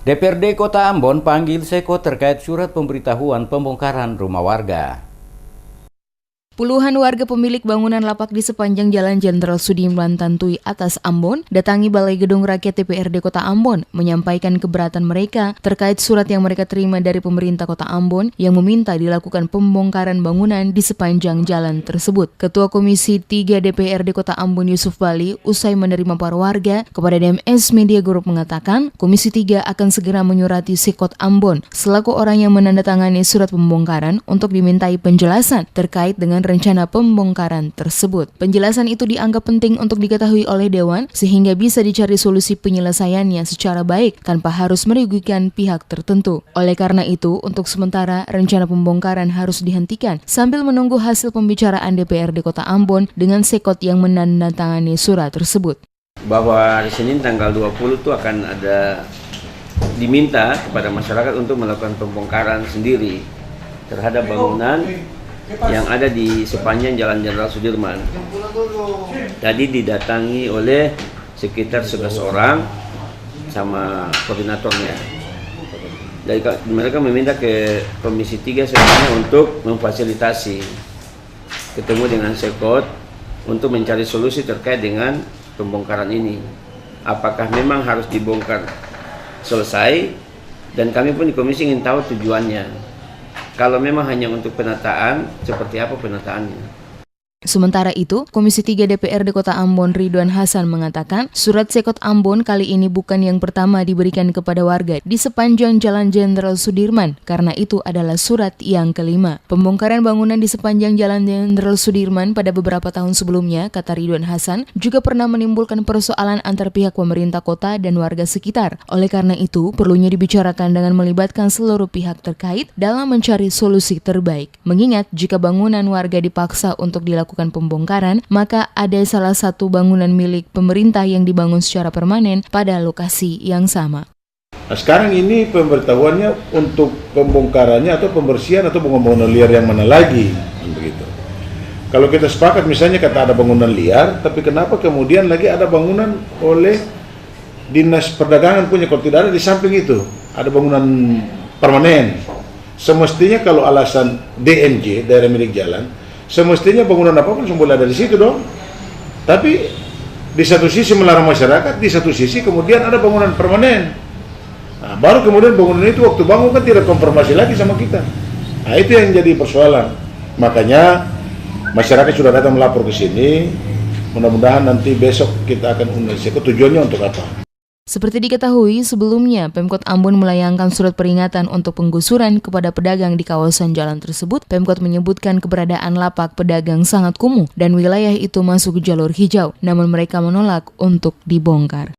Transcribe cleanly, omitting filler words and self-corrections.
DPRD Kota Ambon panggil Seko terkait surat pemberitahuan pembongkaran rumah warga. Puluhan warga pemilik bangunan lapak di sepanjang Jalan Jenderal Sudirman Tantui Atas Ambon datangi Balai Gedung Rakyat DPRD Kota Ambon menyampaikan keberatan mereka terkait surat yang mereka terima dari pemerintah Kota Ambon yang meminta dilakukan pembongkaran bangunan di sepanjang jalan tersebut. Ketua Komisi 3 DPRD Kota Ambon Yusuf Bali usai menerima para warga kepada DMS Media Group mengatakan Komisi 3 akan segera menyurati Sekot Ambon selaku orang yang menandatangani surat pembongkaran untuk dimintai penjelasan terkait dengan rencana pembongkaran tersebut. Penjelasan itu dianggap penting untuk diketahui oleh Dewan sehingga bisa dicari solusi penyelesaiannya secara baik tanpa harus merugikan pihak tertentu. Oleh karena itu, untuk sementara rencana pembongkaran harus dihentikan sambil menunggu hasil pembicaraan DPRD Kota Ambon dengan Sekot yang menandatangani surat tersebut. Bahwa hari Senin tanggal 20 itu akan ada diminta kepada masyarakat untuk melakukan pembongkaran sendiri terhadap bangunan yang ada di sepanjang Jalan Jenderal Sudirman. Tadi didatangi oleh sekitar 11 orang sama koordinatornya. Jadi mereka meminta ke Komisi 3 sebenarnya untuk memfasilitasi ketemu dengan Sekot untuk mencari solusi terkait dengan pembongkaran ini. Apakah memang harus dibongkar selesai, dan kami pun di komisi ingin tahu tujuannya. Kalau memang hanya untuk penataan, seperti apa penataannya? Sementara itu, Komisi 3 DPRD Kota Ambon Ridwan Hasan mengatakan surat Sekot Ambon kali ini bukan yang pertama diberikan kepada warga di sepanjang Jalan Jenderal Sudirman, karena itu adalah surat yang kelima. Pembongkaran bangunan di sepanjang Jalan Jenderal Sudirman pada beberapa tahun sebelumnya, kata Ridwan Hasan, juga pernah menimbulkan persoalan antar pihak pemerintah kota dan warga sekitar. Oleh karena itu, perlunya dibicarakan dengan melibatkan seluruh pihak terkait dalam mencari solusi terbaik. Mengingat jika bangunan warga dipaksa untuk dilakukan pembongkaran, maka ada salah satu bangunan milik pemerintah yang dibangun secara permanen pada lokasi yang sama. Nah, sekarang ini pemberitahuannya untuk pembongkarannya atau pembersihan atau bangunan liar yang mana lagi, begitu. Kalau kita sepakat misalnya kata ada bangunan liar, tapi kenapa kemudian lagi ada bangunan oleh Dinas Perdagangan punya, kalau tidak ada di samping itu ada bangunan permanen. Semestinya kalau alasan DMJ, daerah milik jalan, semestinya bangunan apapun boleh ada di situ dong. Tapi di satu sisi melarang masyarakat, di satu sisi kemudian ada bangunan permanen. Nah, baru kemudian bangunan itu waktu bangun kan tidak konfirmasi lagi sama kita. Nah, itu yang jadi persoalan. Makanya masyarakat sudah datang melapor ke sini. Mudah-mudahan nanti besok kita akan undang Sekot tujuannya untuk apa. Seperti diketahui sebelumnya, Pemkot Ambon melayangkan surat peringatan untuk penggusuran kepada pedagang di kawasan jalan tersebut. Pemkot menyebutkan keberadaan lapak pedagang sangat kumuh dan wilayah itu masuk jalur hijau, namun mereka menolak untuk dibongkar.